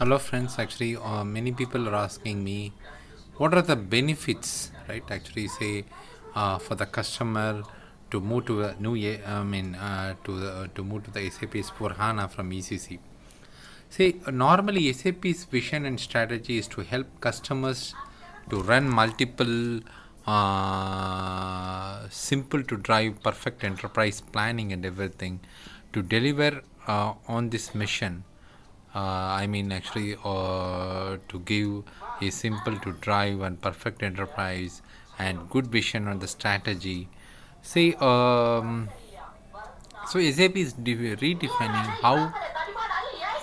Hello, friends. Actually, many people are asking me what are the benefits, right? Actually, say for the customer to move to a new, to move to the SAP S4 HANA from ECC. See, normally SAP's vision and strategy is to help customers to run multiple simple to drive perfect enterprise planning and everything to deliver on this mission. To give a simple to drive and perfect enterprise and good vision on the strategy. See, so SAP is redefining how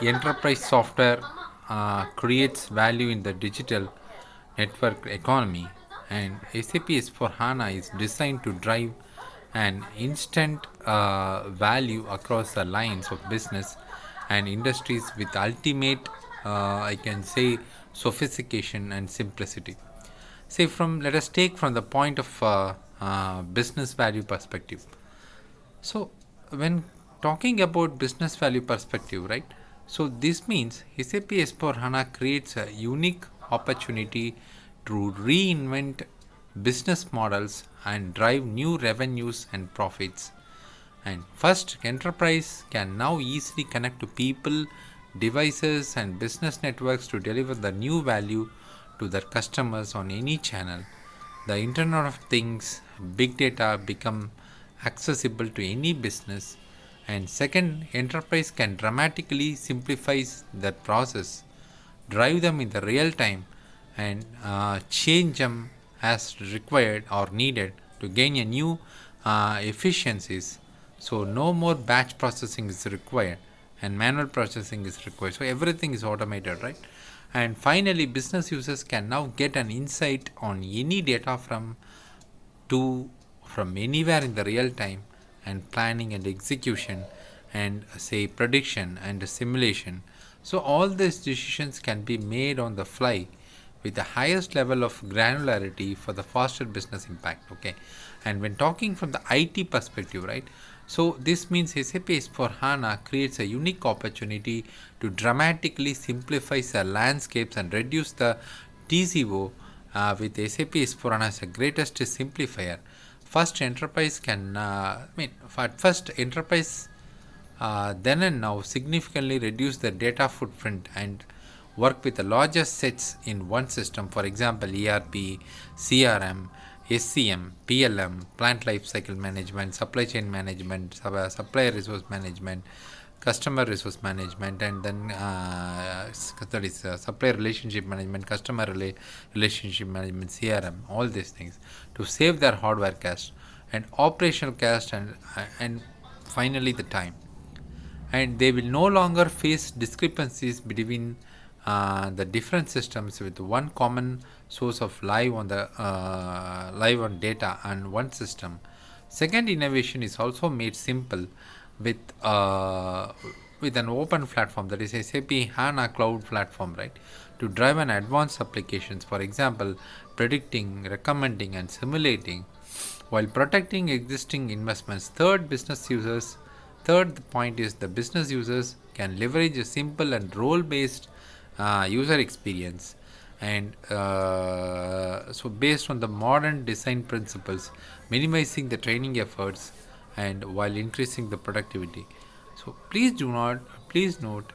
enterprise software creates value in the digital network economy, and SAP S4 HANA is designed to drive an instant value across the lines of business and industries with ultimate, I can say, sophistication and simplicity. Say from let us take from the point of business value perspective. So, when talking about business value perspective, right? So, this means SAP S4 HANA creates a unique opportunity to reinvent business models and drive new revenues and profits. And first, enterprise can now easily connect to people, devices, and business networks to deliver the new value to their customers on any channel. The Internet of Things, big data become accessible to any business. And second, enterprise can dramatically simplify that process, drive them in the real time, and change them as required or needed to gain a new efficiencies. So no more batch processing is required and manual processing is required. So everything is automated, right? And finally, business users can now get an insight on any data to from anywhere in the real time, and planning and execution and say prediction and simulation. So all these decisions can be made on the fly with the highest level of granularity for the faster business impact. Okay, and when talking from the IT perspective, right? So this means SAP S4 HANA creates a unique opportunity to dramatically simplify the landscapes and reduce the TCO with SAP S4 HANA as the greatest simplifier. First, enterprise can, at first, enterprise then and now significantly reduce the data footprint and work with the largest sets in one system. For example, ERP, CRM, SCM, PLM, plant life cycle management, supply chain management, supplier resource management, customer resource management, and then that is supplier relationship management, relationship management, CRM, all these things to save their hardware cost and operational cost, and finally the time. And they will no longer face discrepancies between the different systems with one common source of live on data and one system. Second, innovation is also made simple with uh, with an open platform, that is SAP HANA cloud platform, right, to drive an advanced applications. For example, predicting, recommending, and simulating while protecting existing investments. Third point is the business users can leverage a simple and role-based user experience, and so based on the modern design principles, minimizing the training efforts and while increasing the productivity. So please note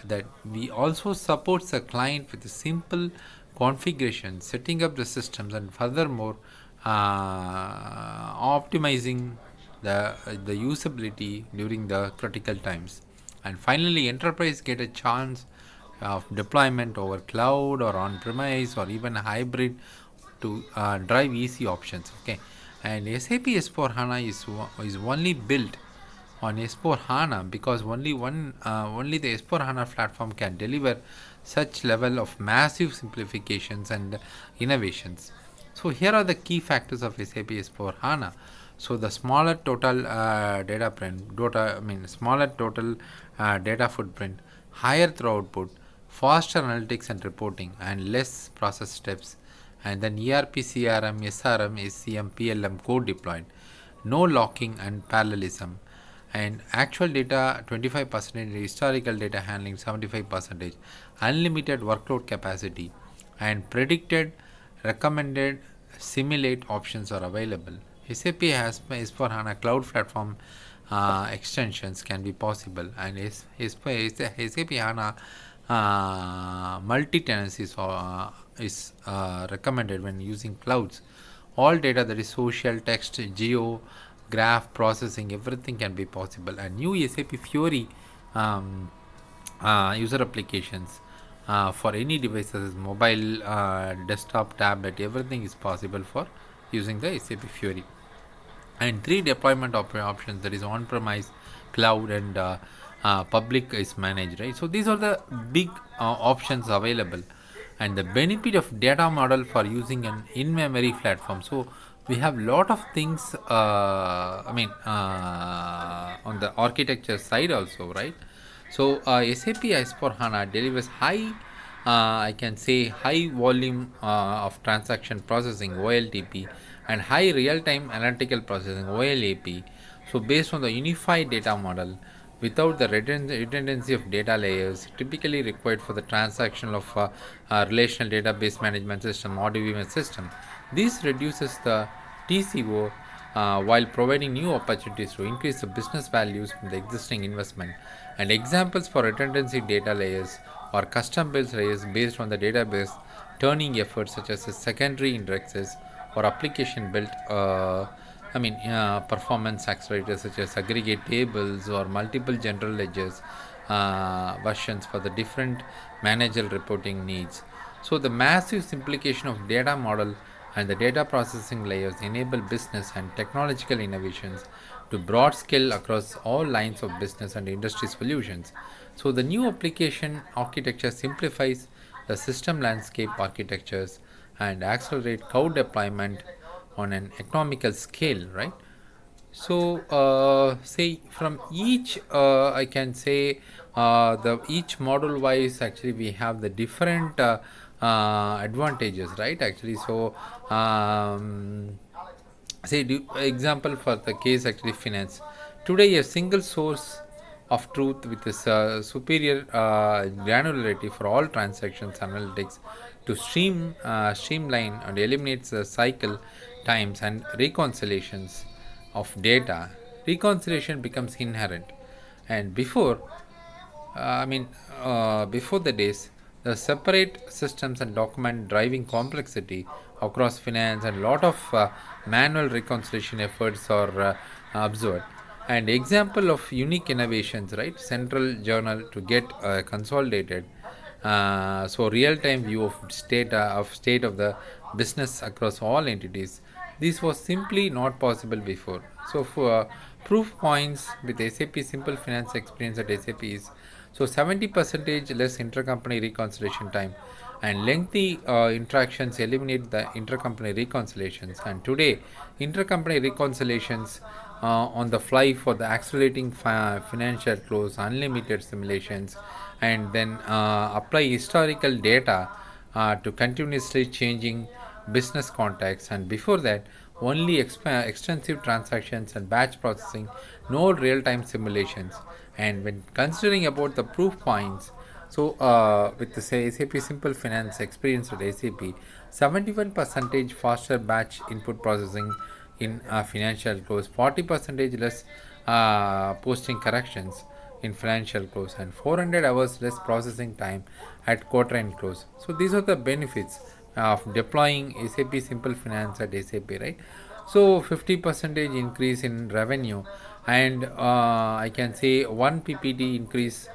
that we also support the client with a simple configuration, setting up the systems, and furthermore optimizing the usability during the critical times. And finally, enterprise get a chance of deployment over cloud or on premise or even hybrid to drive easy options. Okay, and SAP S4 HANA is only built on S4 HANA because only the S4 HANA platform can deliver such level of massive simplifications and innovations. So here are the key factors of SAP S4 HANA. So the smaller total smaller total data footprint, higher throughput, faster analytics and reporting, and less process steps, and then ERP, CRM, SRM, SCM, PLM code deployed, no locking and parallelism, and actual data 25%, historical data handling 75%, unlimited workload capacity, and predicted, recommended, simulate options are available. SAP has S4HANA cloud platform extensions can be possible, and SAP HANA multi-tenancy is recommended when using clouds. All data, that is social, text, geo, graph processing, everything can be possible. And new SAP Fiori um, user applications for any devices, mobile, desktop, tablet, everything is possible for using the SAP Fiori. And three deployment options, that is on-premise, cloud, and public is managed, right? So these are the big options available. And the benefit of data model for using an in-memory platform. So we have lot of things, on the architecture side also, right? So SAP S4HANA delivers high, I can say, high volume of transaction processing (OLTP) and high real-time analytical processing (OLAP). So based on the unified data model, without the redundancy of data layers typically required for the transaction of relational database management system or DBMS system. This reduces the TCO while providing new opportunities to increase the business values from the existing investment. And examples for redundancy data layers or custom built layers based on the database turning efforts such as secondary indexes or application built performance accelerators such as aggregate tables or multiple general ledgers versions for the different managerial reporting needs. So the massive simplification of data model and the data processing layers enable business and technological innovations to broad scale across all lines of business and industry solutions. So the new application architecture simplifies the system landscape architectures and accelerate cloud deployment on an economical scale, right? So say from each I can say the each model wise actually we have the different advantages, right? Actually, so say example for the case actually finance. Today a single source of truth with this superior granularity for all transactions analytics to streamline and eliminates the cycle times and reconciliations of data. Reconciliation becomes inherent, and before the days, the separate systems and document driving complexity across finance and lot of manual reconciliation efforts are observed. And example of unique innovations, right? Central journal to get consolidated, so real-time view of state of the business across all entities. This was simply not possible before. So for proof points with SAP Simple Finance experience at SAP is, so 70 percentage less intercompany reconciliation time, and lengthy interactions eliminate the intercompany reconciliations. And today, intercompany reconciliations on the fly for the accelerating financial close, unlimited simulations, and then apply historical data to continuously changing business context. And before that, only extensive transactions and batch processing, no real-time simulations. And when considering about the proof points, so with the say SAP Simple Finance experience at SAP, 71 percentage faster batch input processing in financial close, 40 percentage less posting corrections in financial close, and 400 hours less processing time at quarter end close. So these are the benefits of deploying SAP Simple Finance at SAP, right? So 50 percentage increase in revenue, and I can say 1 PPT increase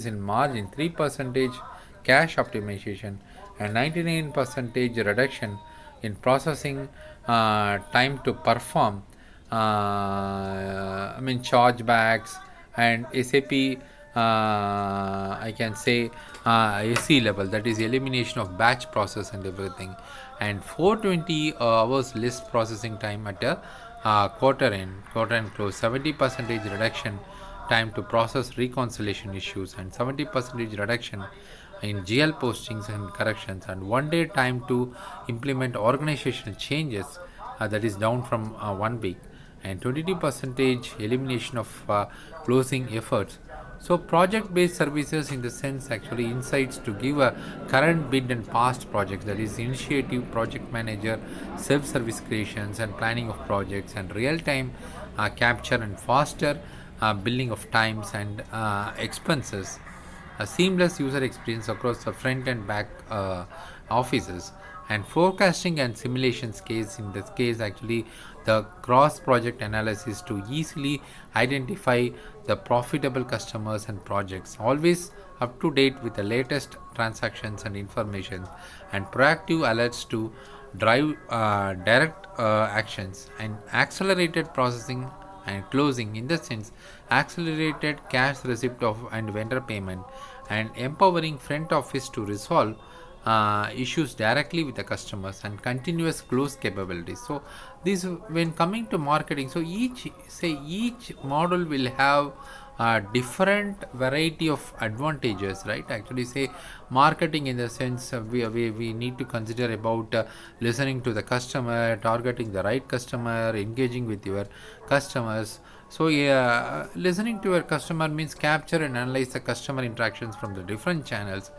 in margin, 3 percentage cash optimization, and 99 percentage reduction in processing time to perform chargebacks and SAP I can say AC level, that is elimination of batch process and everything, and 420 hours less processing time at a quarter end close, 70 percentage reduction time to process reconciliation issues, and 70 percentage reduction in GL postings and corrections, and 1 day time to implement organizational changes, that is down from 1 week, and 22 percentage elimination of closing efforts So project based services in the sense actually insights to give a current bid and past projects, that is initiative, project manager, self service creations and planning of projects, and real time capture and faster billing of times and expenses, a seamless user experience across the front and back offices, and forecasting and simulations case. In this case actually the cross project analysis to easily identify the profitable customers and projects, always up to date with the latest transactions and information, and proactive alerts to drive direct actions, and accelerated processing and closing, in the sense accelerated cash receipt of and vendor payment, and empowering front office to resolve issues directly with the customers, and continuous close capabilities. So this, when coming to marketing, so each model will have different variety of advantages, right? Actually say marketing in the sense we need to consider about listening to the customer, targeting the right customer, engaging with your customers. So yeah, listening to your customer means capture and analyze the customer interactions from the different channels,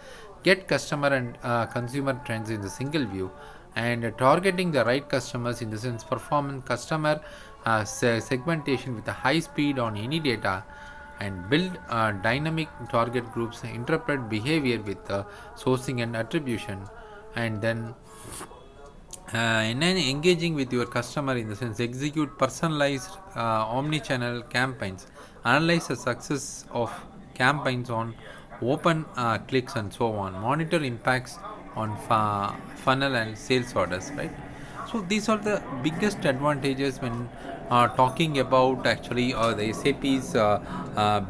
get customer and consumer trends in the single view, and targeting the right customers in the sense performance customer segmentation with a high speed on any data, and build dynamic target groups, interpret behavior with sourcing and attribution, and then and then engaging with your customer in the sense execute personalized omni-channel campaigns, analyze the success of campaigns on open clicks and so on, monitor impacts on funnel and sales orders, right? So these are the biggest advantages when talking about actually the SAP's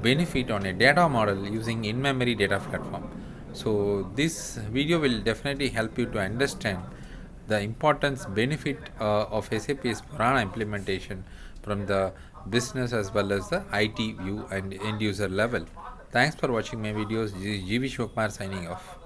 benefit on a data model using in-memory data platform. So this video will definitely help you to understand the importance benefit of SAP S/4HANA implementation from the business as well as the IT view and end user level. Thanks for watching my videos. This is Shivakkumar signing off.